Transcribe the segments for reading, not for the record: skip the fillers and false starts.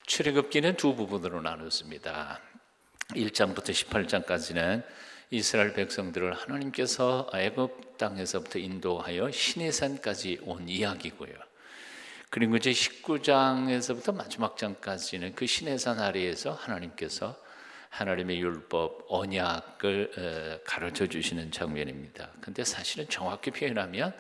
출애굽기는 두 부분으로 나눴습니다. 1장부터 18장까지는 이스라엘 백성들을 하나님께서 애굽 땅에서부터 인도하여 시내산까지 온 이야기고요. 그리고 이제 19장에서부터 마지막 장까지는 그 시내산 아래에서 하나님께서 하나님의 율법, 언약을 가르쳐 주시는 장면입니다. 근데 사실은 정확히 표현하면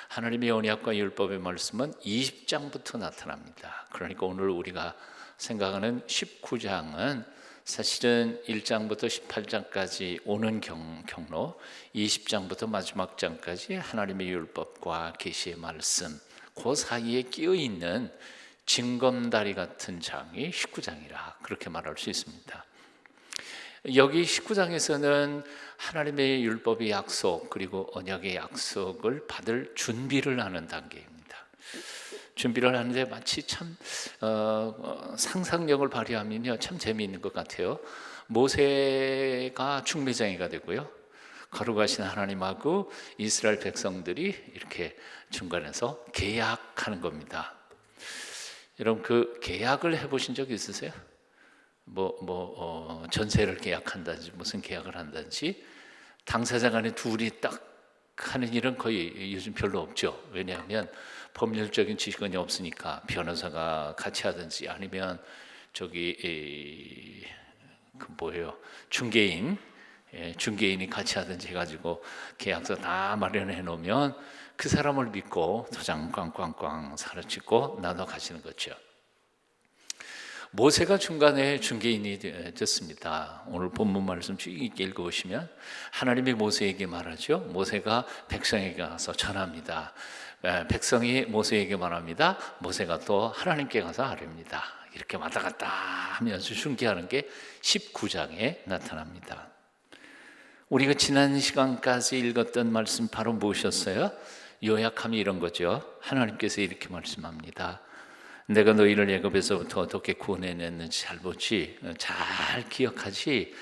하나님의 언약과 율법의 말씀은 20장부터 나타납니다. 그러니까 오늘 우리가 생각하는 19장은 사실은 1장부터 18장까지 오는 경로, 20장부터 마지막 장까지 하나님의 율법과 계시의 말씀, 그 사이에 끼어 있는 징검다리 같은 장이 19장이라 그렇게 말할 수 있습니다. 여기 19장에서는 하나님의 율법의 약속 그리고 언약의 약속을 받을 준비를 하는 단계입니다. 준비를 하는데 마치 참 상상력을 발휘하면요 참 재미있는 것 같아요. 모세가 중매장이가 되고요, 거룩하신 하나님하고 이스라엘 백성들이 이렇게 중간에서 계약하는 겁니다. 여러분 그 계약을 해보신 적 있으세요? 전세를 계약한다든지 무슨 계약을 한다든지 당사자 간에 둘이 딱 하는 일은 거의 요즘 별로 없죠. 왜냐하면 법률적인 지식이 없으니까 변호사가 같이 하든지 아니면 중개인이 같이 하든지 해가지고 계약서 다 마련해 놓으면 그 사람을 믿고 도장 꽝꽝꽝 사라지고 나눠 가시는 거죠. 모세가 중간에 중개인이 됐습니다. 오늘 본문 말씀 쭉 읽어보시면 하나님이 모세에게 말하죠. 모세가 백성에게 가서 전합니다. 백성이 모세에게 말합니다. 모세가 또 하나님께 가서 아뢰입니다. 이렇게 왔다 갔다 하면서 중개하는 게 19장에 나타납니다. 우리가 지난 시간까지 읽었던 말씀 바로 무엇이었어요? 요약하면 이런 거죠. 하나님께서 이렇게 말씀합니다. 내가 너희를 애굽에서부터 어떻게 구원해냈는지 잘 보지, 잘 기억하지.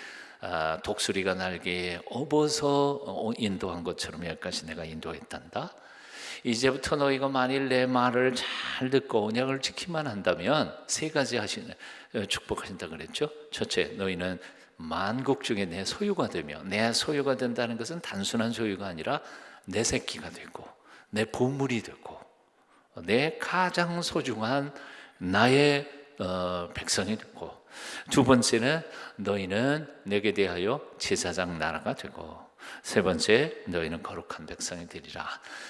독수리가 날개에 업어서 인도한 것처럼 여기까지 내가 인도했단다. 이제부터 너희가 만일 내 말을 잘 듣고 언약을 지키만 한다면 세 가지 축복하신다 그랬죠. 첫째, 너희는 만국 중에 내 소유가 되며, 내 소유가 된다는 것은 단순한 소유가 아니라 내 새끼가 되고 내 보물이 되고 내 가장 소중한 나의 백성이 되고, 두 번째는 너희는 내게 대하여 제사장 나라가 되고, 세 번째 너희는 거룩한 백성이 되리라.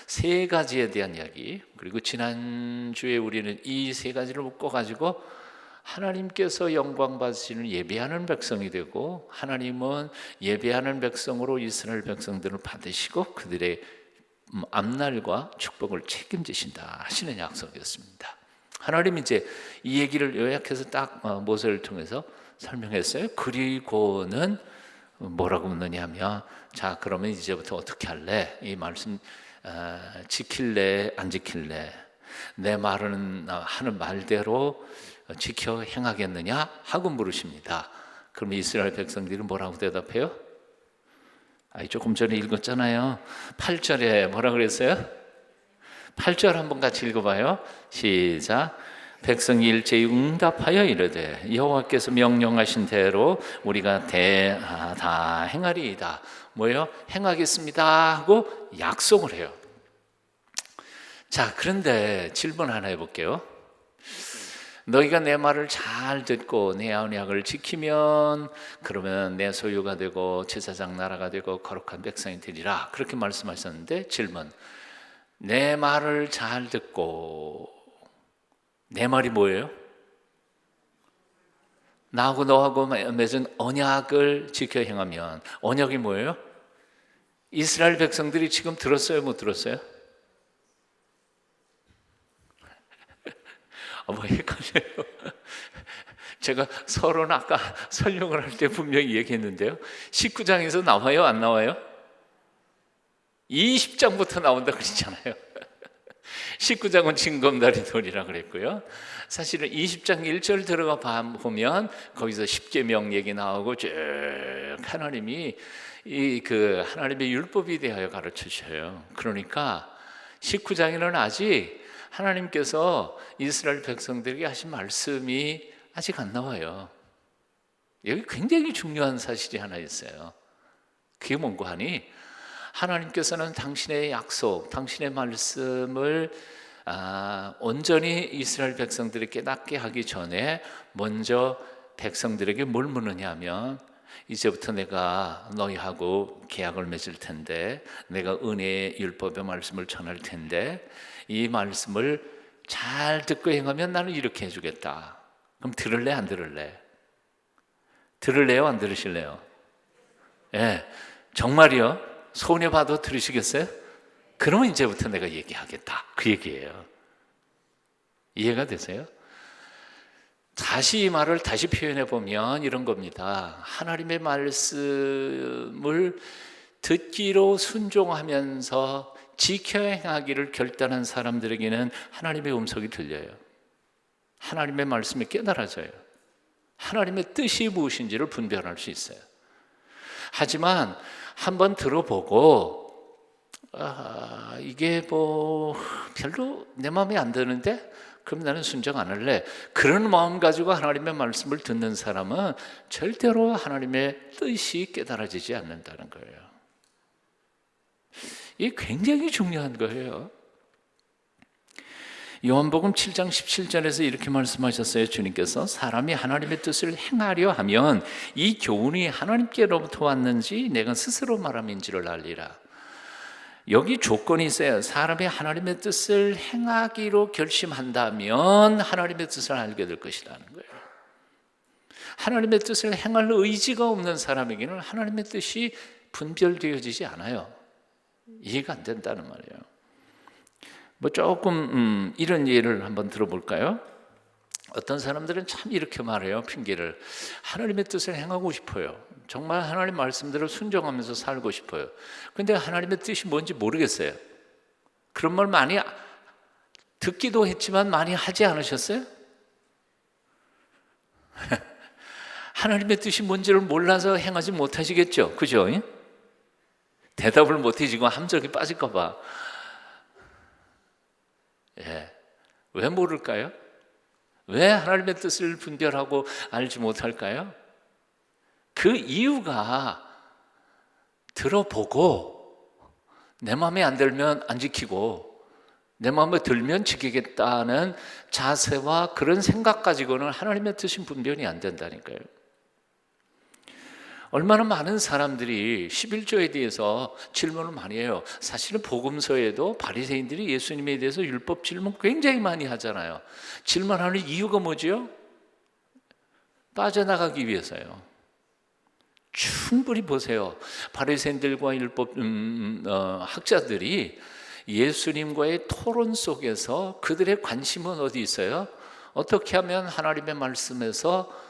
세 가지에 대한 이야기. 그리고 지난주에 우리는 이 세 가지를 묶어가지고 하나님께서 영광 받으시는 예배하는 백성이 되고, 하나님은 예배하는 백성으로 이스라엘 백성들을 받으시고 그들의 앞날과 축복을 책임지신다 하시는 약속이었습니다. 하나님이 이제 이 얘기를 요약해서 딱 모세를 통해서 설명했어요. 그리고는 뭐라고 묻느냐면, 자 그러면 이제부터 어떻게 할래? 이 말씀 지킬래 안 지킬래? 내 말은 하는 말대로 지켜 행하겠느냐? 하고 물으십니다. 그럼 이스라엘 백성들이 뭐라고 대답해요? 조금 전에 읽었잖아요. 8절에 뭐라 그랬어요? 8절 한번 같이 읽어봐요. 시작. 백성이 일제히 응답하여 이르되 여호와께서 명령하신 대로 우리가 다 행하리이다. 뭐예요? 행하겠습니다 하고 약속을 해요. 자, 그런데 질문 하나 해볼게요. 너희가 내 말을 잘 듣고 내 언약을 지키면 그러면 내 소유가 되고 제사장 나라가 되고 거룩한 백성이 되리라, 그렇게 말씀하셨는데, 질문, 내 말을 잘 듣고, 내 말이 뭐예요? 나하고 너하고 맺은 언약을 지켜 행하면, 언약이 뭐예요? 이스라엘 백성들이 지금 들었어요, 못 들었어요? 헷갈려요. 제가 서론 아까 설명을 할 때 분명히 얘기했는데요, 19장에서 나와요, 안 나와요? 20장부터 나온다 그랬잖아요. 19장은 징검다리 돌이라 그랬고요. 사실은 20장 1절 들어가 보면 거기서 십계명 얘기 나오고 쭉 하나님이 하나님의 율법에 대하여 가르쳐 주셔요. 그러니까 19장에는 아직 하나님께서 이스라엘 백성들에게 하신 말씀이 아직 안 나와요. 여기 굉장히 중요한 사실이 하나 있어요. 그게 뭔고 하니, 하나님께서는 당신의 약속, 당신의 말씀을 온전히 이스라엘 백성들이 깨닫게 하기 전에 먼저 백성들에게 뭘 묻느냐 하면, 이제부터 내가 너희하고 계약을 맺을 텐데, 내가 은혜의 율법의 말씀을 전할 텐데, 이 말씀을 잘 듣고 행하면 나는 이렇게 해주겠다. 그럼 들을래 안 들을래? 들을래요 안 들으실래요? 예, 정말이요? 손해 봐도 들으시겠어요? 그러면 이제부터 내가 얘기하겠다, 그 얘기예요. 이해가 되세요? 다시 이 말을 다시 표현해 보면 이런 겁니다. 하나님의 말씀을 듣기로 순종하면서 지켜 행하기를 결단한 사람들에게는 하나님의 음성이 들려요. 하나님의 말씀이 깨달아져요. 하나님의 뜻이 무엇인지를 분별할 수 있어요. 하지만 한번 들어보고 이게 뭐 별로 내 마음에 안 드는데 그럼 나는 순종 안 할래, 그런 마음 가지고 하나님의 말씀을 듣는 사람은 절대로 하나님의 뜻이 깨달아지지 않는다는 거예요. 이게 굉장히 중요한 거예요. 요한복음 7장 17절에서 이렇게 말씀하셨어요. 주님께서 사람이 하나님의 뜻을 행하려 하면 이 교훈이 하나님께로부터 왔는지 내가 스스로 말함인지를 알리라. 여기 조건이 있어요. 사람이 하나님의 뜻을 행하기로 결심한다면 하나님의 뜻을 알게 될 것이라는 거예요. 하나님의 뜻을 행할 의지가 없는 사람에게는 하나님의 뜻이 분별되어지지 않아요. 이해가 안 된다는 말이에요. 뭐 조금 이런 예를 한번 들어볼까요? 어떤 사람들은 참 이렇게 말해요. 핑계를. 하나님의 뜻을 행하고 싶어요. 정말 하나님 말씀대로 순종하면서 살고 싶어요. 근데 하나님의 뜻이 뭔지 모르겠어요. 그런 말 많이 듣기도 했지만 많이 하지 않으셨어요? 하나님의 뜻이 뭔지를 몰라서 행하지 못하시겠죠? 그죠? 대답을 못해지고 함정에 빠질까 봐. 왜 모를까요? 왜 하나님의 뜻을 분별하고 알지 못할까요? 그 이유가 들어보고 내 마음에 안 들면 안 지키고 내 마음에 들면 지키겠다는 자세와 그런 생각 가지고는 하나님의 뜻인 분별이 안 된다니까요. 얼마나 많은 사람들이 11조에 대해서 질문을 많이 해요. 사실은 복음서에도 바리새인들이 예수님에 대해서 율법 질문 굉장히 많이 하잖아요. 질문하는 이유가 뭐죠? 빠져나가기 위해서요. 충분히 보세요. 바리새인들과 율법 학자들이 예수님과의 토론 속에서 그들의 관심은 어디 있어요? 어떻게 하면 하나님의 말씀에서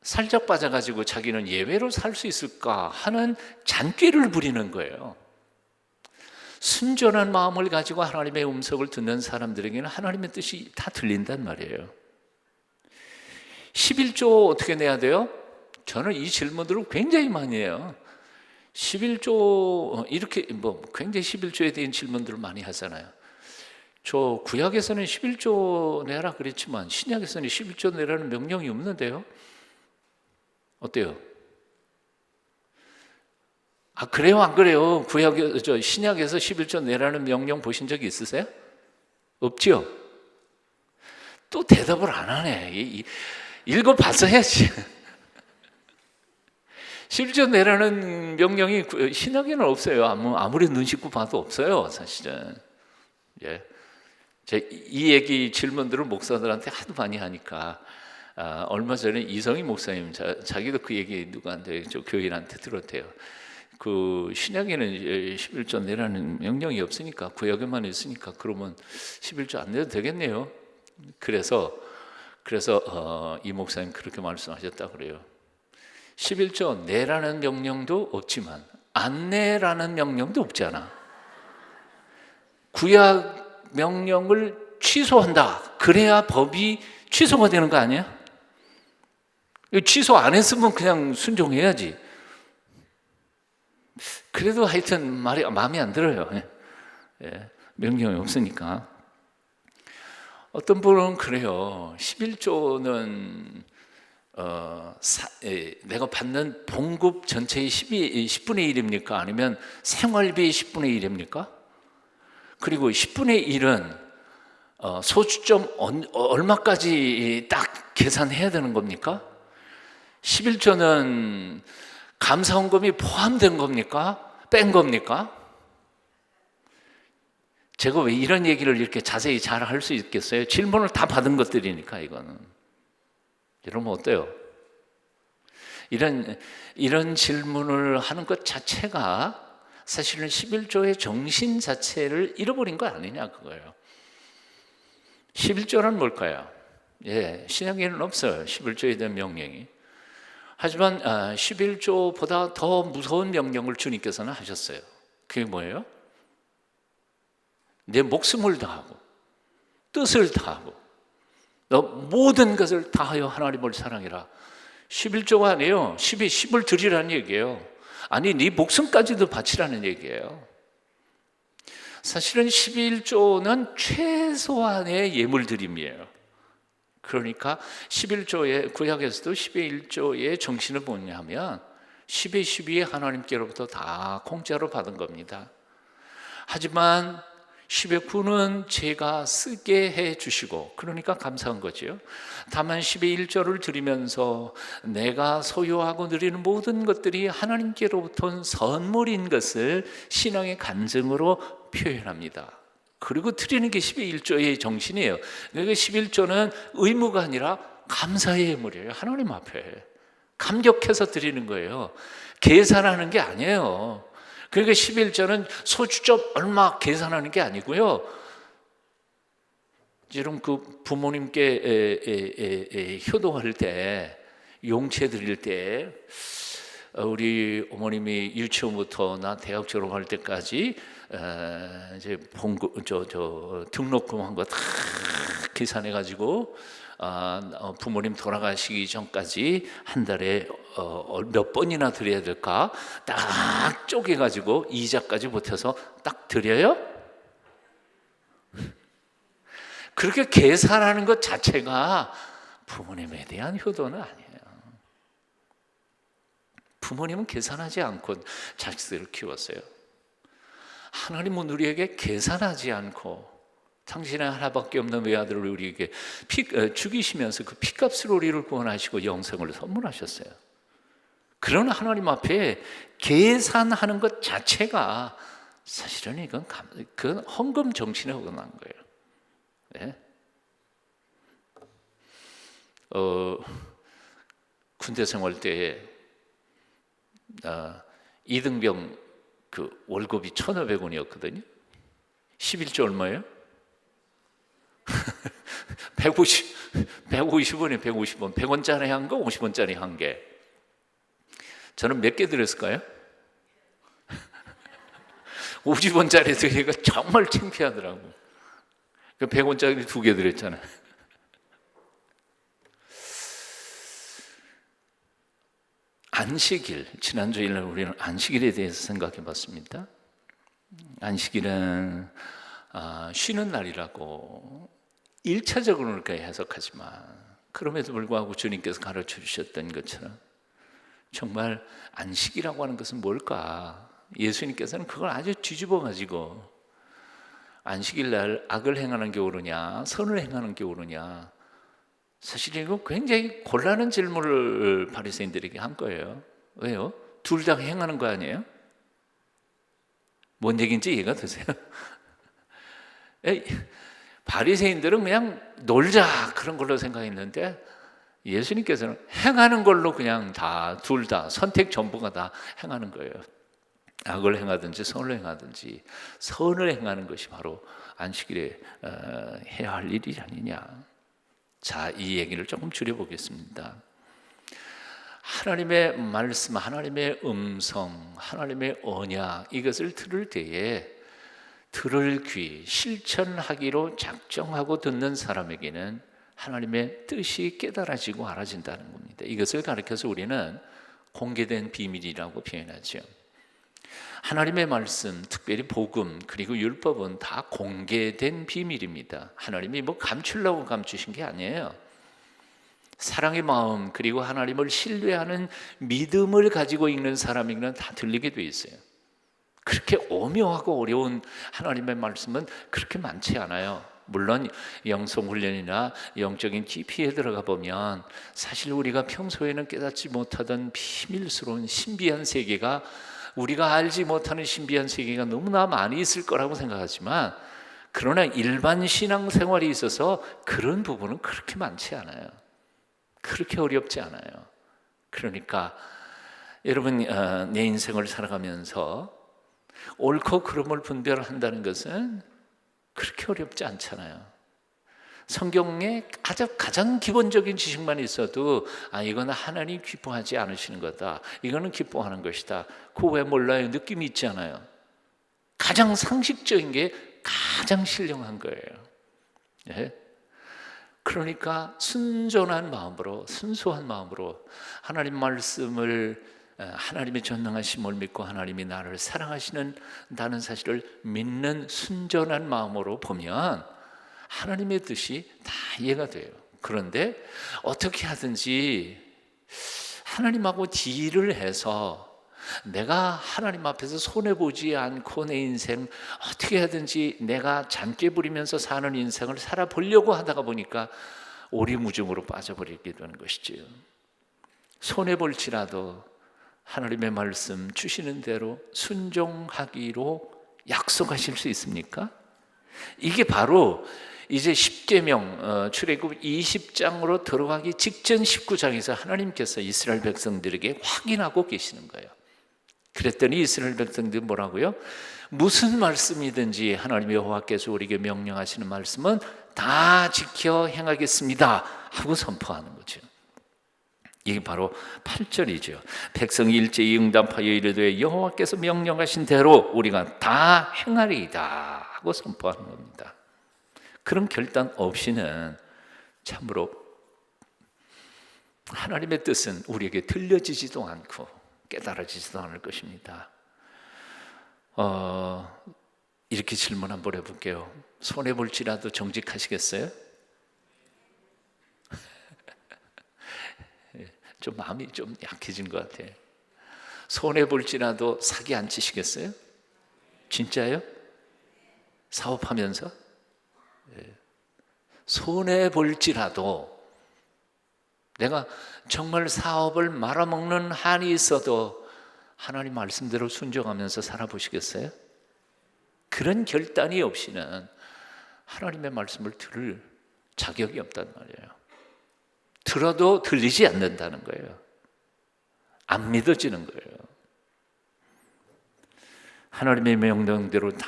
살짝 빠져가지고 자기는 예외로 살 수 있을까 하는 잔꾀를 부리는 거예요. 순전한 마음을 가지고 하나님의 음성을 듣는 사람들에게는 하나님의 뜻이 다 들린단 말이에요. 11조 어떻게 내야 돼요? 저는 이 질문들을 굉장히 많이 해요. 11조 이렇게 굉장히 11조에 대한 질문들을 많이 하잖아요. 저 구약에서는 11조 내라 그랬지만 신약에서는 11조 내라는 명령이 없는데요. 어때요? 그래요 안 그래요? 신약에서 11조 내라는 명령 보신 적이 있으세요? 없죠? 또 대답을 안 하네. 읽어봤어야지. 11조 내라는 명령이 신약에는 없어요. 아무리 눈 씻고 봐도 없어요, 사실은. 이 얘기 질문들을 목사들한테 하도 많이 하니까 얼마 전에 이성희 목사님 자기도 그 얘기 누구한테 저 교인한테 들었대요. 그 신약에는 11조 내라는 명령이 없으니까 구약에만 있으니까 그러면 11조 안 내도 되겠네요. 그래서 이 목사님 그렇게 말씀하셨다 그래요. 11조 내라는 명령도 없지만 안 내라는 명령도 없잖아. 구약 명령을 취소한다. 그래야 법이 취소가 되는 거 아니야? 취소 안 했으면 그냥 순종해야지. 그래도 하여튼 마음에 안 들어요. 명령이 없으니까. 어떤 분은 그래요. 11조는 내가 받는 봉급 전체의 10분의 1입니까? 아니면 생활비의 10분의 1입니까? 그리고 10분의 1은 소주점 얼마까지 딱 계산해야 되는 겁니까? 11조는 감사원금이 포함된 겁니까? 뺀 겁니까? 제가 왜 이런 얘기를 이렇게 자세히 잘 할 수 있겠어요? 질문을 다 받은 것들이니까 이거는. 여러분 어때요? 이런 질문을 하는 것 자체가 사실은 11조의 정신 자체를 잃어버린 거 아니냐 그거예요. 11조란 뭘까요? 신약에는 없어요. 11조에 대한 명령이. 하지만 11조보다 더 무서운 명령을 주님께서는 하셨어요. 그게 뭐예요? 내 목숨을 다하고 뜻을 다하고 너 모든 것을 다하여 하나님을 사랑해라. 11조가 아니에요. 10을 드리라는 얘기예요. 아니 네 목숨까지도 바치라는 얘기예요. 사실은 11조는 최소한의 예물드림이에요. 그러니까 11조의 구약에서도 11조의 정신은 뭐냐면 10의 12의 하나님께로부터 다 공짜로 받은 겁니다. 하지만 10의 9는 제가 쓰게 해주시고 그러니까 감사한 거죠. 다만 10의 1조를 드리면서 내가 소유하고 누리는 모든 것들이 하나님께로부터 온 선물인 것을 신앙의 간증으로 표현합니다. 그리고 드리는 게 10의 1조의 정신이에요. 그러니까 11조는 의무가 아니라 감사의 예물이에요. 하나님 앞에 감격해서 드리는 거예요. 계산하는 게 아니에요. 그러니까 11조는 소주점 얼마 계산하는 게 아니고요. 여러분 그 부모님께 효도할 때 용체 드릴 때 우리 어머님이 유치원부터 나 대학 졸업할 때까지 이제 등록금 한 거 다 계산해 가지고 부모님 돌아가시기 전까지 한 달에 몇 번이나 드려야 될까 딱 쪼개가지고 이자까지 보태서 딱 드려요? 그렇게 계산하는 것 자체가 부모님에 대한 효도는 아니에요. 부모님은 계산하지 않고 자식들을 키웠어요. 하나님은 우리에게 계산하지 않고 당신의 하나밖에 없는 외아들을 우리에게 죽이시면서 그 피값으로 우리를 구원하시고 영생을 선물하셨어요. 그런 하나님 앞에 계산하는 것 자체가 사실은 이건 그 헌금 정신에 어긋난 거예요. 네? 군대 생활 때 이등병 그 월급이 1,500원이었거든요. 11조 얼마예요? 150원에 150원. 100원짜리 한 거, 50원짜리 한 개. 저는 몇 개 드렸을까요? 50원짜리 드리기가 정말 창피하더라고. 100원짜리 2개 드렸잖아요. 안식일, 지난 주일날 우리는 안식일에 대해서 생각해 봤습니다. 안식일은 쉬는 날이라고 1차적으로는 그렇게 해석하지만 그럼에도 불구하고 주님께서 가르쳐 주셨던 것처럼 정말 안식이라고 하는 것은 뭘까? 예수님께서는 그걸 아주 뒤집어 가지고 안식일 날 악을 행하는 게 옳으냐 선을 행하는 게 옳으냐, 사실 이거 굉장히 곤란한 질문을 바리새인들에게 한 거예요. 왜요? 둘 다 행하는 거 아니에요? 뭔 얘기인지 이해가 되세요? 바리새인들은 그냥 놀자 그런 걸로 생각했는데 예수님께서는 행하는 걸로 그냥 다 둘 다 선택 전부가 다 행하는 거예요. 악을 행하든지 선을 행하든지 선을 행하는 것이 바로 안식일에 해야 할 일이 아니냐. 자, 이 얘기를 조금 줄여보겠습니다. 하나님의 말씀, 하나님의 음성, 하나님의 언약 이것을 들을 때에 들을 귀, 실천하기로 작정하고 듣는 사람에게는 하나님의 뜻이 깨달아지고 알아진다는 겁니다. 이것을 가르쳐서 우리는 공개된 비밀이라고 표현하죠. 하나님의 말씀, 특별히 복음 그리고 율법은 다 공개된 비밀입니다. 하나님이 뭐 감추려고 감추신 게 아니에요. 사랑의 마음 그리고 하나님을 신뢰하는 믿음을 가지고 읽는 사람에게는 다 들리게 돼 있어요. 그렇게 오묘하고 어려운 하나님의 말씀은 그렇게 많지 않아요. 물론 영성훈련이나 영적인 깊이에 들어가 보면 사실 우리가 평소에는 깨닫지 못하던 비밀스러운 신비한 세계가, 우리가 알지 못하는 신비한 세계가 너무나 많이 있을 거라고 생각하지만, 그러나 일반 신앙생활에 있어서 그런 부분은 그렇게 많지 않아요. 그렇게 어렵지 않아요. 그러니까 여러분, 내 인생을 살아가면서 옳고 그름을 분별한다는 것은 그렇게 어렵지 않잖아요. 성경에 가장 기본적인 지식만 있어도 이거는 하나님 기뻐하지 않으시는 거다, 이거는 기뻐하는 것이다, 그거 왜 몰라요? 느낌이 있잖아요. 가장 상식적인 게 가장 신령한 거예요. 예? 그러니까 순전한 마음으로, 순수한 마음으로 하나님 말씀을, 하나님의 전능하심을 믿고 하나님이 나를 사랑하시는다는 사실을 믿는 순전한 마음으로 보면 하나님의 뜻이 다 이해가 돼요. 그런데 어떻게 하든지 하나님하고 딜을 해서 내가 하나님 앞에서 손해보지 않고 내 인생 어떻게 하든지 내가 잔꾀 부리면서 사는 인생을 살아보려고 하다가 보니까 오리무중으로 빠져버리게 되는 것이지요. 손해볼지라도 하나님의 말씀 주시는 대로 순종하기로 약속하실 수 있습니까? 이게 바로 이제 십계명, 출애굽 20장으로 들어가기 직전 19장에서 하나님께서 이스라엘 백성들에게 확인하고 계시는 거예요. 그랬더니 이스라엘 백성들이 뭐라고요? 무슨 말씀이든지 하나님의 여호와께서 우리에게 명령하시는 말씀은 다 지켜 행하겠습니다 하고 선포하는 거죠. 이게 바로 8절이죠. 백성이 일제히 응답하여 이르되 여호와께서 명령하신 대로 우리가 다 행하리이다 하고 선포하는 겁니다. 그런 결단 없이는 참으로 하나님의 뜻은 우리에게 들려지지도 않고 깨달아지지도 않을 것입니다. 이렇게 질문 한번 해볼게요. 손해볼지라도 정직하시겠어요? 좀 마음이 좀 약해진 것 같아요. 손해볼지라도 사기 안 치시겠어요? 진짜요? 사업하면서? 손해볼지라도, 내가 정말 사업을 말아먹는 한이 있어도 하나님 말씀대로 순종하면서 살아보시겠어요? 그런 결단이 없이는 하나님의 말씀을 들을 자격이 없단 말이에요. 들어도 들리지 않는다는 거예요. 안 믿어지는 거예요. 하나님의 명령대로 다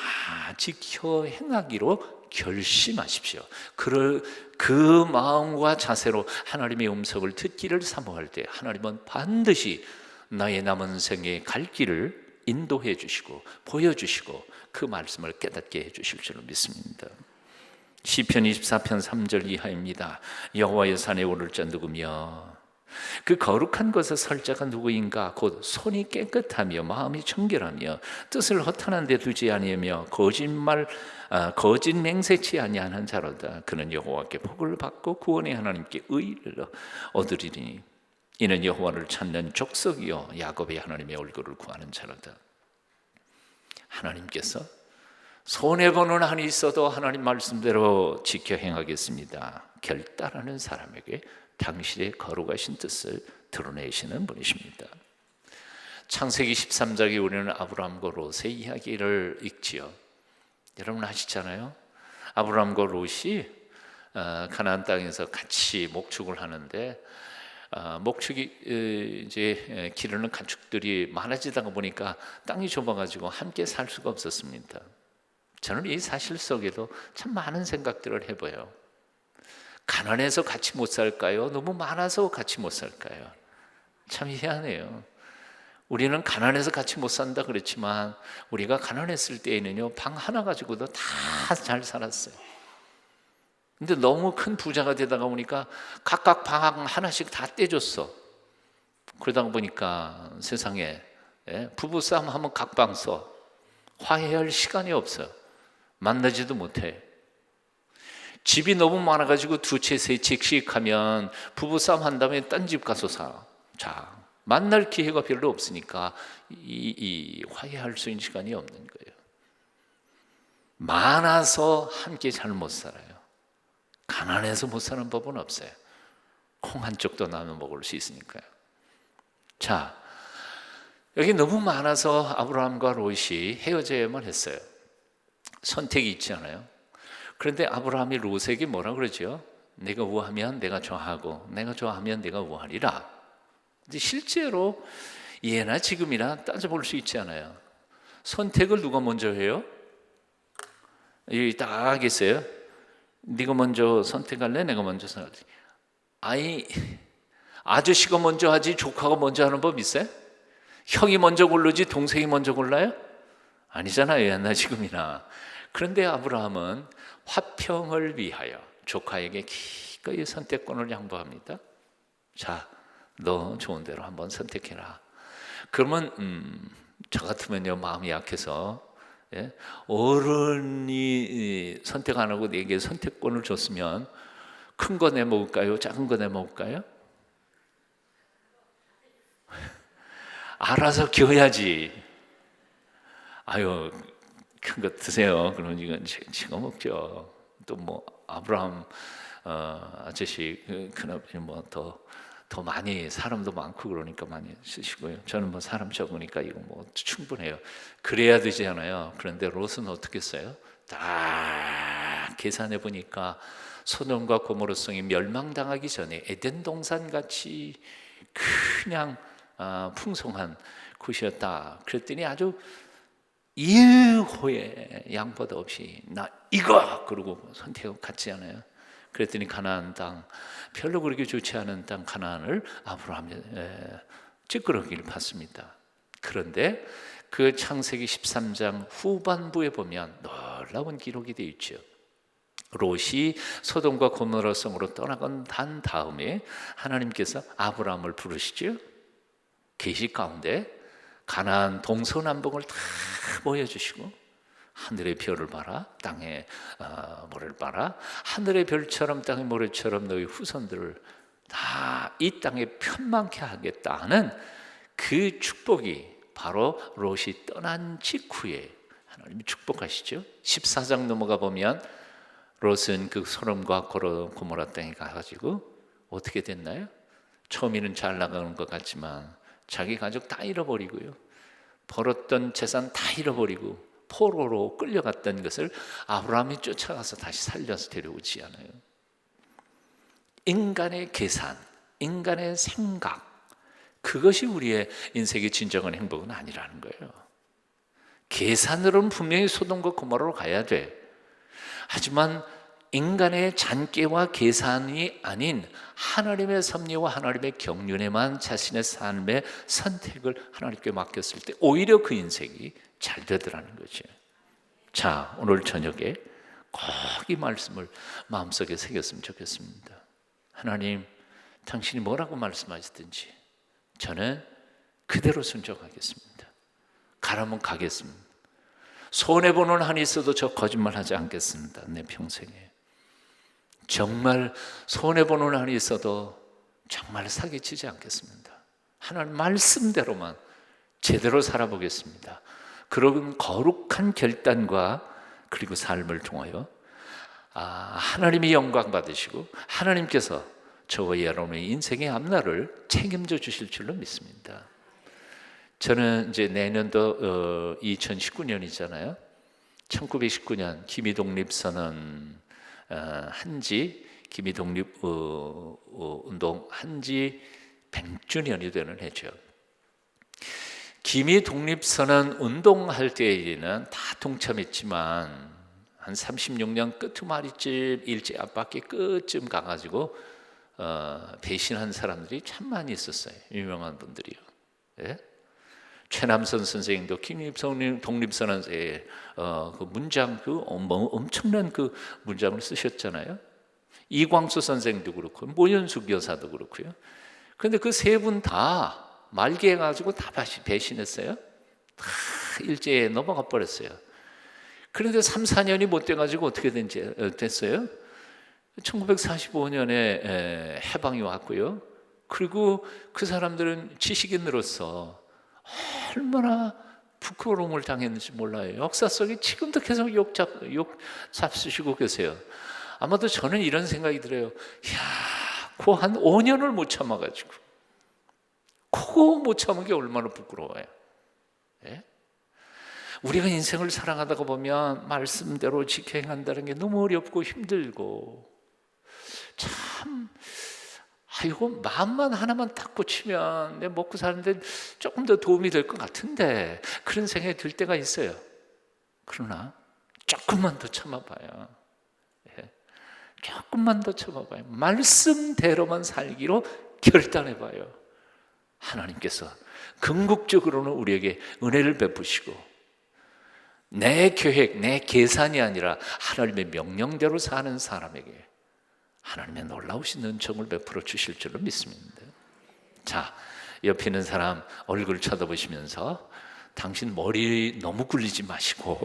지켜 행하기로 결심하십시오. 그 마음과 자세로 하나님의 음성을 듣기를 사모할 때 하나님은 반드시 나의 남은 생의 갈 길을 인도해 주시고 보여주시고 그 말씀을 깨닫게 해 주실 줄로 믿습니다. 시편 24편 3절 이하입니다. 여호와의 산에 오를 자 누구며 그 거룩한 곳에 설 자가 누구인가? 곧 손이 깨끗하며 마음이 청결하며 뜻을 허탄한 데 두지 아니하며 거짓 맹세치 아니하는 자로다. 그는 여호와께 복을 받고 구원의 하나님께 의를 얻으리니 이는 여호와를 찾는 족속이요 야곱의 하나님의 얼굴을 구하는 자로다. 하나님께서 손해보는 한이 있어도 하나님 말씀대로 지켜 행하겠습니다 결단하는 사람에게 당신의 거룩하신 뜻을 드러내시는 분이십니다. 창세기 13장에 우리는 아브라함과 롯의 이야기를 읽지요. 여러분 아시잖아요. 아브라함과 롯이 가나안 땅에서 같이 목축을 하는데 목축이 이제 기르는 가축들이 많아지다 보니까 땅이 좁아가지고 함께 살 수가 없었습니다. 저는 이 사실 속에도 참 많은 생각들을 해봐요. 가난해서 같이 못 살까요? 너무 많아서 같이 못 살까요? 참 희한해요. 우리는 가난해서 같이 못 산다 그랬지만 우리가 가난했을 때에는요 방 하나 가지고도 다 잘 살았어요. 근데 너무 큰 부자가 되다가 보니까 각각 방 하나씩 다 떼줬어. 그러다 보니까 세상에 부부싸움 하면 각방 써. 화해할 시간이 없어요. 만나지도 못해. 집이 너무 많아가지고 두 채, 세 채씩 하면 부부싸움 한 다음에 딴 집 가서 살아. 자, 만날 기회가 별로 없으니까 이 화해할 수 있는 시간이 없는 거예요. 많아서 함께 잘 못 살아요. 가난해서 못 사는 법은 없어요. 콩 한 쪽도 나눠 먹을 수 있으니까요. 자, 여기 너무 많아서 아브라함과 롯이 헤어져야만 했어요. 선택이 있지 않아요? 그런데 아브라함이 롯에게 뭐라 그러죠? 내가 우하면 내가 좋아하고 내가 좋아하면 내가 우하리라. 근데 실제로 예나 지금이나 따져볼 수 있지 않아요? 선택을 누가 먼저 해요? 여기 딱 있어요. 네가 먼저 선택할래? 내가 먼저 선택할래? 아니, 아저씨가 먼저 하지 조카가 먼저 하는 법 있어요? 형이 먼저 고르지 동생이 먼저 골라요? 아니잖아요, 옛날 지금이나. 그런데 아브라함은 화평을 위하여 조카에게 기꺼이 선택권을 양보합니다. 자, 너 좋은 대로 한번 선택해라. 그러면 저 같으면요, 마음이 약해서 어른이 선택 안 하고 내게 선택권을 줬으면 큰 거 내 먹을까요? 작은 거 내 먹을까요? 알아서 키워야지. 아유, 큰 거 드세요. 그러면 이건 제가 먹죠. 또 뭐 아브라함 아저씨 그나마 더 많이 사람도 많고 그러니까 많이 쓰시고요. 저는 뭐 사람 적으니까 이거 뭐 충분해요. 그래야 되잖아요. 그런데 롯은 어떻게 써요? 딱 계산해 보니까 소돔과 고모르성이 멸망당하기 전에 에덴 동산 같이 그냥 풍성한 곳이었다. 그랬더니 아주 일호에 양보도 없이 나 이거 그러고 선택을 갖지 않아요. 그랬더니 가나안 땅, 별로 그렇게 좋지 않은 땅 가나안을 아브라함이 찌끄러기를 받습니다. 그런데 그 창세기 13장 후반부에 보면 놀라운 기록이 되어 있죠. 롯이 소돔과 고모라 성으로 떠나간 다음에 하나님께서 아브라함을 부르시죠. 계시 가운데 가나안 동서남북을 다 보여주시고 하늘의 별을 봐라, 땅의 모래를 봐라. 하늘의 별처럼 땅의 모래처럼 너희 후손들을 다 이 땅에 편만케 하겠다는 그 축복이 바로 롯이 떠난 직후에 하나님이 축복하시죠. 14장 넘어가 보면 롯은 그 소돔과 고모라 땅에 가가지고 어떻게 됐나요? 처음에는 잘 나가는 것 같지만 자기 가족 다 잃어버리고요, 벌었던 재산 다 잃어버리고 포로로 끌려갔던 것을 아브라함이 쫓아가서 다시 살려서 데려오지 않아요. 인간의 계산, 인간의 생각, 그것이 우리의 인생의 진정한 행복은 아니라는 거예요. 계산으로는 분명히 소돔과 고모라로 가야 돼. 하지만 인간의 잔꾀와 계산이 아닌 하나님의 섭리와 하나님의 경륜에만 자신의 삶의 선택을 하나님께 맡겼을 때 오히려 그 인생이 잘 되더라는 거죠. 자, 오늘 저녁에 꼭 이 말씀을 마음속에 새겼으면 좋겠습니다. 하나님, 당신이 뭐라고 말씀하시든지 저는 그대로 순종하겠습니다. 가라면 가겠습니다. 손해보는 한이 있어도 저 거짓말하지 않겠습니다. 내 평생에 정말 손해보는 한이 있어도 정말 사기치지 않겠습니다. 하나님 말씀대로만 제대로 살아보겠습니다. 그런 거룩한 결단과 그리고 삶을 통하여 하나님이 영광 받으시고 하나님께서 저와 여러분의 인생의 앞날을 책임져 주실 줄로 믿습니다. 저는 이제 내년도 2019년이잖아요. 1919년 기미독립선언 한지 기미독립운동 한지 100주년이 되는 해죠. 기미독립선언 운동할 때에는 다 동참했지만 한 36년 끝말이쯤 일제 압박기 끝쯤 가가지고 배신한 사람들이 참 많이 있었어요. 유명한 분들이요. 예? 최남선 선생님도 독립선언서에 그 문장, 엄청난 그 문장을 쓰셨잖아요. 이광수 선생도 그렇고 모연숙 여사도 그렇고요. 그런데 그 세 분 다 말게 해가지고 다 배신했어요. 다 일제에 넘어가 버렸어요. 그런데 3, 4년이 못 돼가지고 어떻게 됐어요? 1945년에 해방이 왔고요. 그리고 그 사람들은 지식이 늘었어. 얼마나 부끄러움을 당했는지 몰라요. 역사 속에 지금도 계속 욕 잡수시고 계세요. 아마도 저는 이런 생각이 들어요. 그 한 5년을 못 참아가지고 그거 못 참은 게 얼마나 부끄러워요. 예? 우리가 인생을 살아가다가 보면 말씀대로 지켜 행한다는 게 너무 어렵고 힘들고 참 아이고 마음만 하나만 딱 고치면 내 먹고 사는데 조금 더 도움이 될 것 같은데 그런 생각이 들 때가 있어요. 그러나 조금만 더 참아봐요. 예. 조금만 더 참아봐요. 말씀대로만 살기로 결단해봐요. 하나님께서 궁극적으로는 우리에게 은혜를 베푸시고 내 계획, 내 계산이 아니라 하나님의 명령대로 사는 사람에게 하나님의 놀라우신 은총을 베풀어 주실 줄로 믿습니다. 자, 옆에 있는 사람 얼굴 쳐다보시면서 당신 머리 너무 굴리지 마시고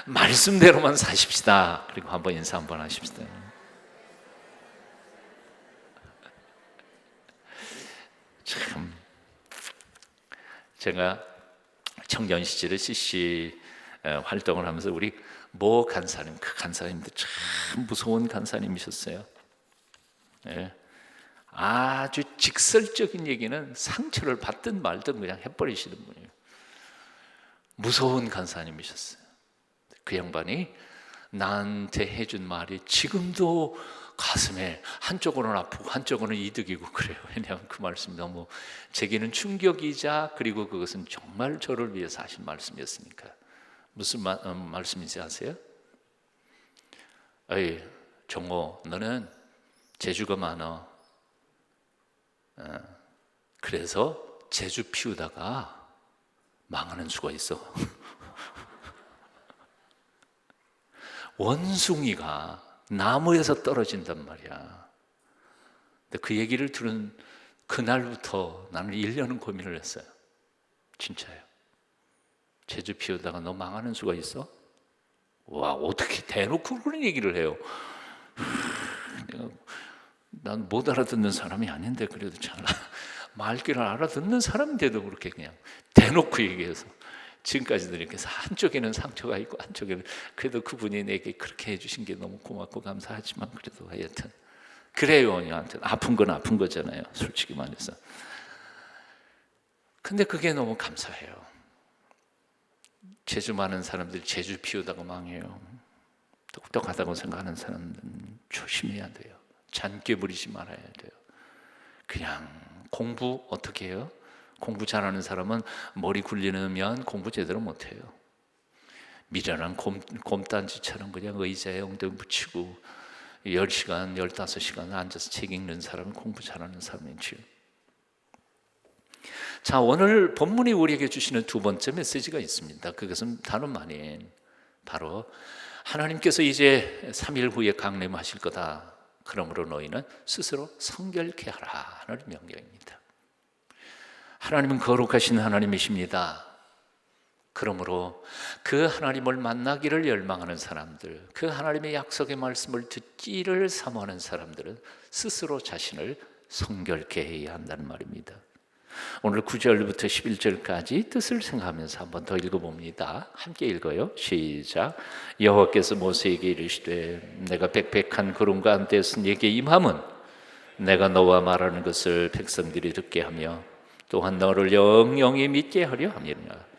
말씀대로만 사십시다. 그리고 한번 인사 한번 하십시다. 참 제가 청년 시절에 CC 활동을 하면서 우리 모 간사님, 그 간사님도 참 무서운 간사님이셨어요. 예. 아주 직설적인 얘기는 상처를 받든 말든 그냥 해버리시는 분이에요. 무서운 간사님이셨어요. 그 양반이 나한테 해준 말이 지금도 가슴에 한쪽으로는 아프고 한쪽으로는 이득이고 그래요. 왜냐하면 그 말씀이 너무 제게는 충격이자 그리고 그것은 정말 저를 위해서 하신 말씀이었으니까. 무슨 말씀인지 아세요? 어이 종호, 너는 재주가 많아. 그래서 재주 피우다가 망하는 수가 있어. 원숭이가 나무에서 떨어진단 말이야. 근데 그 얘기를 들은 그날부터 나는 1년은 고민을 했어요. 진짜요. 재주 피우다가 너 망하는 수가 있어? 와, 어떻게 대놓고 그런 얘기를 해요. 난 못 알아듣는 사람이 아닌데 그래도 잘 말귀를 알아듣는 사람인데도 그렇게 그냥 대놓고 얘기해서 지금까지도 이렇게 한쪽에는 상처가 있고 한쪽에는 그래도 그분이 내게 그렇게 해주신 게 너무 고맙고 감사하지만 그래도 하여튼 그래요. 저한테 아픈 건 아픈 거잖아요. 솔직히 말해서. 근데 그게 너무 감사해요. 재주 많은 사람들이 재주 피우다가 망해요. 똑똑하다고 생각하는 사람들은 조심해야 돼요. 잔꾀 부리지 말아야 돼요. 그냥 공부 어떻게 해요? 공부 잘하는 사람은 머리 굴리면 공부 제대로 못해요. 미련한 곰단지처럼 그냥 의자에 엉덩이 붙이고 10시간, 15시간 앉아서 책 읽는 사람은 공부 잘하는 사람이지요. 자, 오늘 본문이 우리에게 주시는 두 번째 메시지가 있습니다. 그것은 다름 아닌 바로 하나님께서 이제 3일 후에 강림하실 거다. 그러므로 너희는 스스로 성결케 하라 하는 명령입니다. 하나님은 거룩하신 하나님이십니다. 그러므로 그 하나님을 만나기를 열망하는 사람들, 그 하나님의 약속의 말씀을 듣기를 사모하는 사람들은 스스로 자신을 성결케 해야 한다는 말입니다. 오늘 9절부터 11절까지 뜻을 생각하면서 한번 더 읽어봅니다. 함께 읽어요. 시작. 여호와께서 모세에게 이르시되 내가 빽빽한 구름 가운데서 네게 임함은 내가 너와 말하는 것을 백성들이 듣게 하며 또한 너를 영영히 믿게 하려 함이라.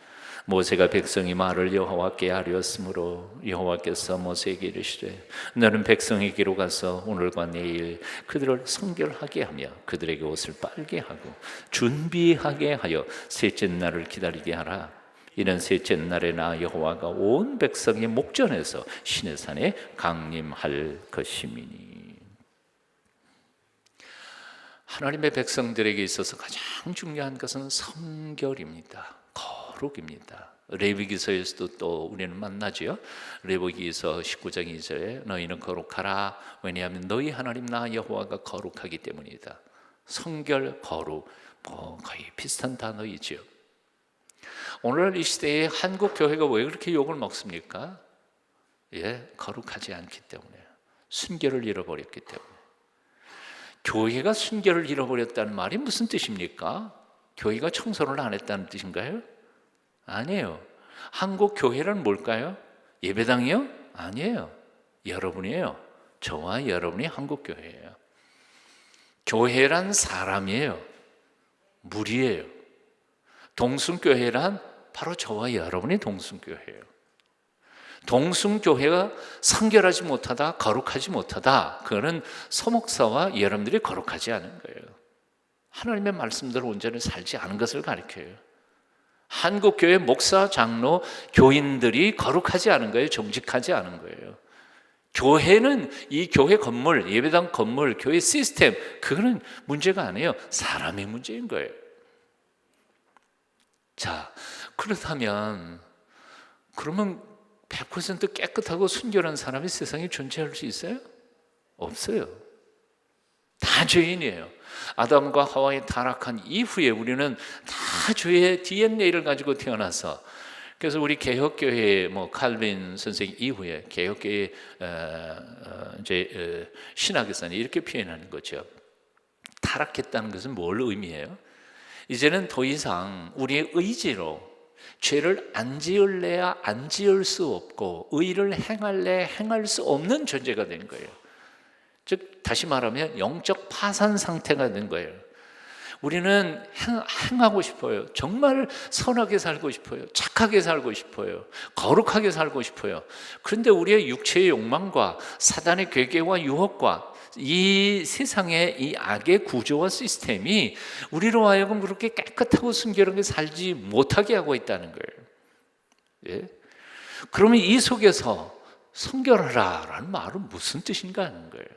모세가 백성이 말을 여호와께 아뢰었으므로 여호와께서 모세에게 이르시되 너는 백성에게로 가서 오늘과 내일 그들을 성결하게 하며 그들에게 옷을 빨게 하고 준비하게 하여 셋째 날을 기다리게 하라. 이는 셋째 날에 나 여호와가 온 백성의 목전에서 시내 산에 강림할 것임이니. 하나님의 백성들에게 있어서 가장 중요한 것은 성결입니다. 거룩입니다. 레위기서에서도 또 우리는 만나지요. 레위기서 19장 2절에 너희는 거룩하라. 왜냐하면 너희 하나님 나 여호와가 거룩하기 때문이다. 성결, 거룩, 거의 비슷한 단어이죠. 오늘 이 시대에 한국 교회가 왜 그렇게 욕을 먹습니까? 거룩하지 않기 때문에, 순결을 잃어버렸기 때문에. 교회가 순결을 잃어버렸다는 말이 무슨 뜻입니까? 교회가 청소를 안 했다는 뜻인가요? 아니에요. 한국 교회란 뭘까요? 예배당이요? 아니에요. 여러분이에요. 저와 여러분이 한국 교회예요. 교회란 사람이에요. 무리예요. 동순교회란 바로 저와 여러분이 동순교회예요. 동순교회가 성결하지 못하다, 거룩하지 못하다, 그거는 소목사와 여러분들이 거룩하지 않은 거예요. 하나님의 말씀대로 온전히 살지 않은 것을 가리켜요. 한국교회 목사, 장로, 교인들이 거룩하지 않은 거예요. 정직하지 않은 거예요. 교회는 이 교회 건물, 예배당 건물, 교회 시스템, 그거는 문제가 아니에요. 사람의 문제인 거예요. 자, 그렇다면 그러면 100% 깨끗하고 순결한 사람이 세상에 존재할 수 있어요? 없어요. 다 죄인이에요. 아담과 하와의 타락한 이후에 우리는 다 죄의 DNA를 가지고 태어나서, 그래서 우리 개혁교회 칼빈 선생 이후에 개혁교회 신학에서는 이렇게 표현하는 거죠. 타락했다는 것은 뭘 의미해요? 이제는 더 이상 우리의 의지로 죄를 안 지을래야 안 지을 수 없고 의를 행할래 행할 수 없는 존재가 된 거예요. 즉 다시 말하면 영적 파산 상태가 된 거예요. 우리는 행하고 싶어요. 정말 선하게 살고 싶어요. 착하게 살고 싶어요. 거룩하게 살고 싶어요. 그런데 우리의 육체의 욕망과 사단의 괴계와 유혹과 이 세상의 이 악의 구조와 시스템이 우리로 하여금 그렇게 깨끗하고 순결하게 살지 못하게 하고 있다는 거예요. 그러면 이 속에서 성결하라 라는 말은 무슨 뜻인가 하는 거예요.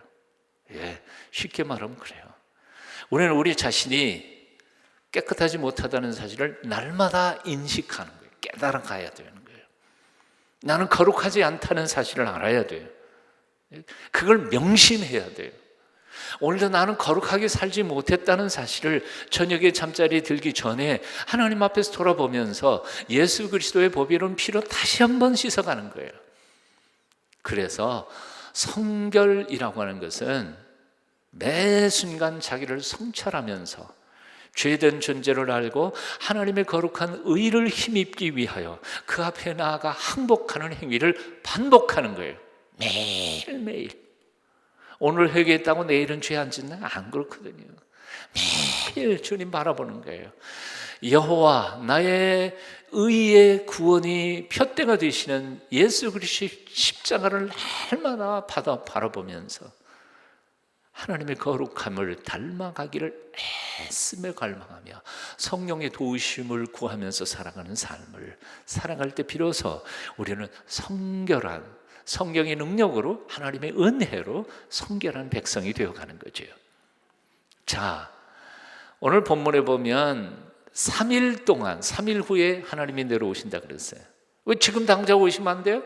쉽게 말하면 그래요. 우리는 우리 자신이 깨끗하지 못하다는 사실을 날마다 인식하는 거예요. 깨달아가야 되는 거예요. 나는 거룩하지 않다는 사실을 알아야 돼요. 그걸 명심해야 돼요. 오늘도 나는 거룩하게 살지 못했다는 사실을 저녁에 잠자리에 들기 전에 하나님 앞에서 돌아보면서 예수 그리스도의 보배로운 피로 다시 한번 씻어가는 거예요. 그래서 성결이라고 하는 것은 매 순간 자기를 성찰하면서 죄된 존재를 알고 하나님의 거룩한 의를 힘입기 위하여 그 앞에 나아가 항복하는 행위를 반복하는 거예요. 매일매일. 오늘 회개했다고 내일은 죄 안 짓나? 안 그렇거든요. 매일 주님 바라보는 거예요. 여호와 나의 의의 구원이 푯대가 되시는 예수 그리스도의 십자가를 날마다 바라보면서 하나님의 거룩함을 닮아가기를 애쓰며 갈망하며 성령의 도우심을 구하면서 살아가는 삶을 살아갈 때 비로소 우리는 성결한 성령의 능력으로 하나님의 은혜로 성결한 백성이 되어가는 거죠. 자, 오늘 본문에 보면 3일 동안 3일 후에 하나님이 내려오신다 그랬어요. 왜 지금 당장 오시면 안 돼요?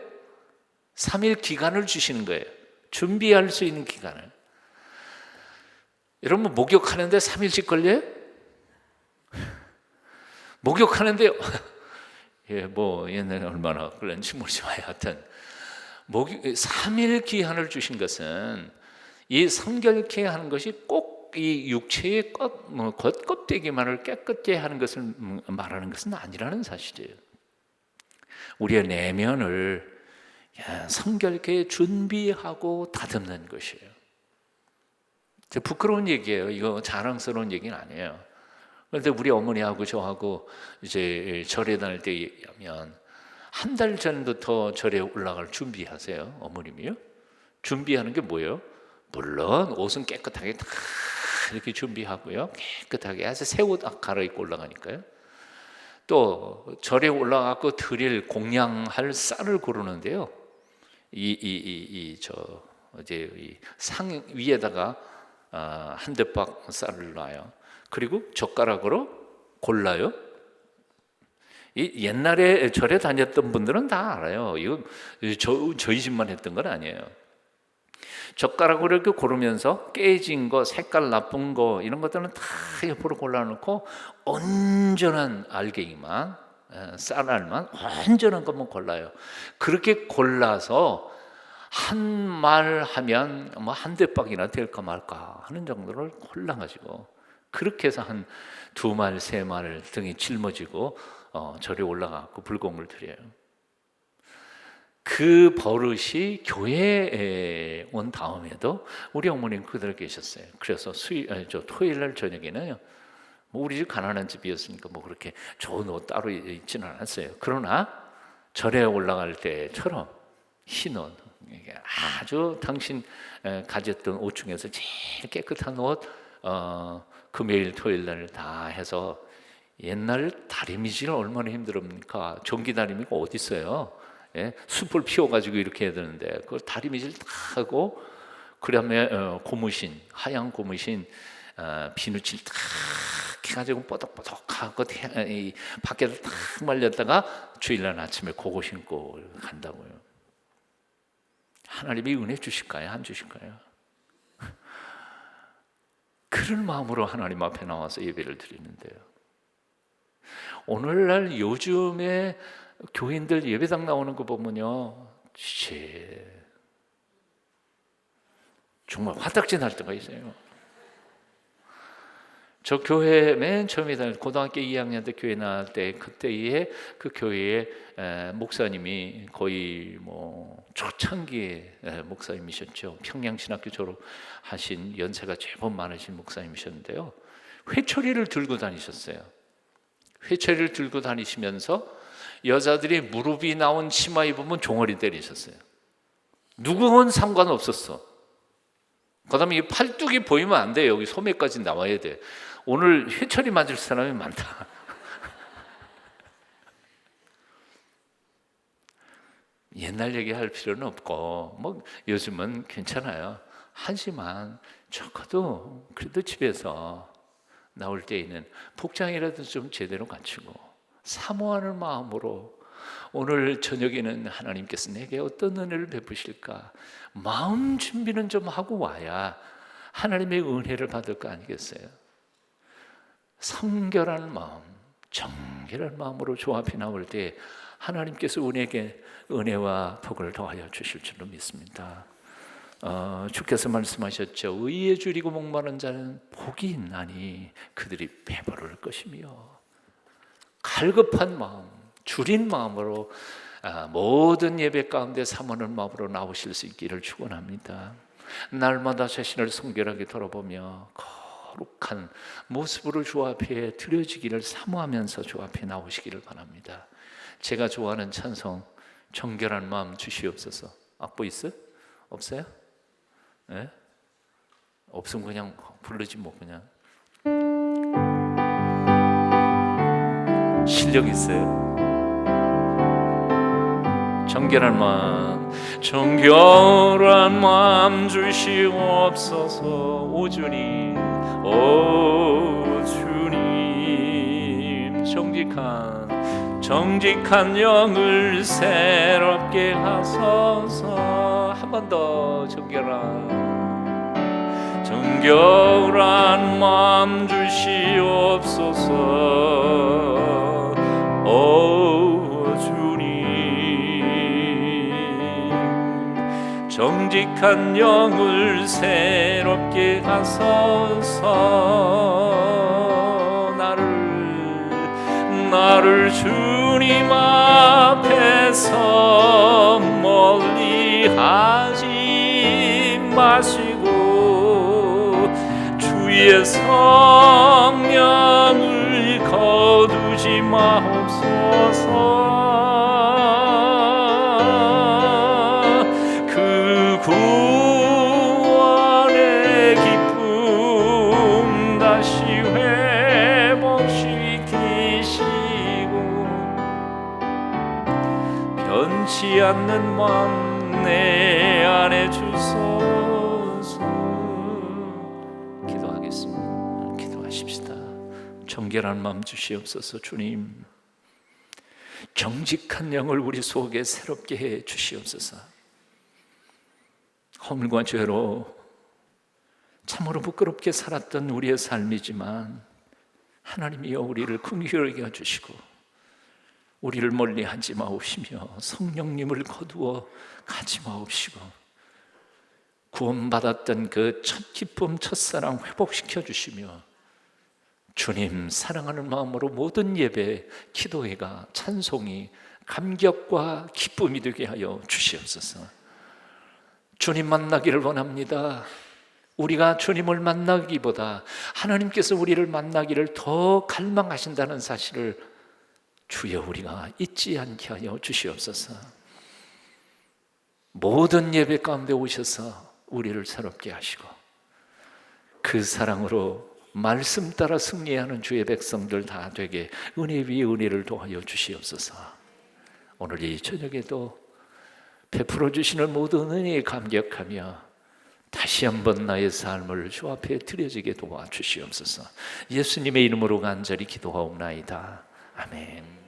3일 기간을 주시는 거예요. 준비할 수 있는 기간을. 여러분 목욕하는데 3일씩 걸려요? 목욕하는데 옛날에 얼마나 걸렸는지 모르지만 하여튼 3일 기한을 주신 것은 이 성결케 하는 것이 꼭 이 육체의 겉껍데기만을 깨끗게 하는 것을 말하는 것은 아니라는 사실이에요. 우리의 내면을 성결케 준비하고 다듬는 것이에요. 부끄러운 얘기예요. 이거 자랑스러운 얘기는 아니에요. 그런데 우리 어머니하고 저하고 이제 절에 다닐 때 하면 한 달 전부터 절에 올라갈 준비하세요. 어머님이요. 준비하는 게 뭐예요? 물론 옷은 깨끗하게 다 이렇게 준비하고요. 깨끗하게 아주 새 옷 갈아입고 올라가니까요. 또 절에 올라가고 드릴 공양할 쌀을 고르는데요. 이 상 위에다가 한 대박 쌀을 놔요. 그리고 젓가락으로 골라요. 옛날에 절에 다녔던 분들은 다 알아요. 이거 저희 집만 했던 건 아니에요. 젓가락으로 이렇게 고르면서 깨진 거, 색깔 나쁜 거 이런 것들은 다 옆으로 골라놓고 온전한 알갱이만, 쌀알만 온전한 것만 골라요. 그렇게 골라서 한 말 하면 뭐 한 대박이나 될까 말까 하는 정도를 골라가지고 그렇게 해서 한 2말, 3말 등이 짊어지고 절에 올라가고 불공을 드려요. 그 버릇이 교회에 온 다음에도 우리 어머니는 그대로 계셨어요. 그래서 토요일 날 저녁에는 뭐 우리 집 가난한 집이었으니까 뭐 그렇게 좋은 옷 따로 입지는 않았어요. 그러나 절에 올라갈 때처럼 흰 옷, 아주 당신 가졌던 옷 중에서 제일 깨끗한 옷 금요일 토요일 날 다 해서, 옛날 다리미질 얼마나 힘들었습니까? 전기 다리미가 어디 있어요? 예? 숲을 피워가지고 이렇게 해야 되는데 그걸 다리미질 다 하고, 그다음에 고무신, 하얀 고무신 비누칠 딱 해가지고 뽀덕뽀덕하고 밖에서 딱 말렸다가 주일날 아침에 그거 신고 간다고요. 하나님이 은혜 주실까요? 안 주실까요? 그런 마음으로 하나님 앞에 나와서 예배를 드리는데요. 오늘날 요즘에 교인들 예배당 나오는 거 보면요, 정말 화딱지 날 때가 있어요. 저 교회 맨 처음에 고등학교 2학년 때 교회 나갈 때, 그때에 그 교회에 목사님이 거의 뭐 초창기의 목사님이셨죠. 평양신학교 졸업하신 연세가 제법 많으신 목사님이셨는데요, 회초리를 들고 다니셨어요. 회초리를 들고 다니시면서 여자들이 무릎이 나온 치마 입으면 종아리 때리셨어요. 누구건 상관없었어. 그 다음에 이 팔뚝이 보이면 안 돼요. 여기 소매까지 나와야 돼. 오늘 회초리 맞을 사람이 많다. 옛날 얘기할 필요는 없고 뭐 요즘은 괜찮아요. 하지만 적어도 그래도 집에서 나올 때에는 복장이라도 좀 제대로 갖추고 사모하는 마음으로, 오늘 저녁에는 하나님께서 내게 어떤 은혜를 베푸실까, 마음 준비는 좀 하고 와야 하나님의 은혜를 받을 거 아니겠어요? 성결한 마음, 정결한 마음으로 주 앞에 나올 때 하나님께서 우리에게 은혜와 복을 더하여 주실 줄로 믿습니다. 주께서 말씀하셨죠. 의에 줄이고 목마른 자는 복이 있나니 그들이 배부를 것이며, 갈급한 마음, 줄인 마음으로 모든 예배 가운데 사모하는 마음으로 나오실 수 있기를 축원합니다. 날마다 자신을 성결하게 돌아보며 거룩한 모습으로 주 앞에 드려지기를 사모하면서 주 앞에 나오시기를 바랍니다. 제가 좋아하는 찬송, 정결한 마음 주시옵소서. 악보 있어요? 없어요? 네? 없으면 그냥 부르지 뭐. 그냥 실력 있어요? 정결한 마음, 정결한 마음 주시옵소서. 오 주님, 오 주님, 정직한 영을 새롭게 하소서. 한 번 더. 정결한 마음 주시옵소서. 오 주님, 정직한 영을 새롭게 하소서. 나를 주님 앞에서 멀리 하지 마시고 주의 성령을 거두지 마옵소서. 그 구원의 기쁨 다시 회복시키시고 변치 않는 마음 내 안에 주소서. 기도하겠습니다. 기도하십시다. 정결한 마음 주시옵소서. 주님, 정직한 영을 우리 속에 새롭게 해 주시옵소서. 허물과 죄로 참으로 부끄럽게 살았던 우리의 삶이지만 하나님이여 우리를 긍휼히 여겨주시고 우리를 멀리하지 마옵시며 성령님을 거두어 가지 마옵시고 구원받았던 그 첫 기쁨 첫사랑 회복시켜 주시며 주님 사랑하는 마음으로 모든 예배, 기도회가 찬송이 감격과 기쁨이 되게 하여 주시옵소서. 주님 만나기를 원합니다. 우리가 주님을 만나기보다 하나님께서 우리를 만나기를 더 갈망하신다는 사실을 주여 우리가 잊지 않게 하여 주시옵소서. 모든 예배 가운데 오셔서 우리를 새롭게 하시고 그 사랑으로 말씀 따라 승리하는 주의 백성들 다 되게 은혜 위에 은혜를 더하여 주시옵소서. 오늘 이 저녁에도 베풀어 주시는 모든 은혜에 감격하며 다시 한번 나의 삶을 주 앞에 드려지게 도와주시옵소서. 예수님의 이름으로 간절히 기도하옵나이다. 아멘.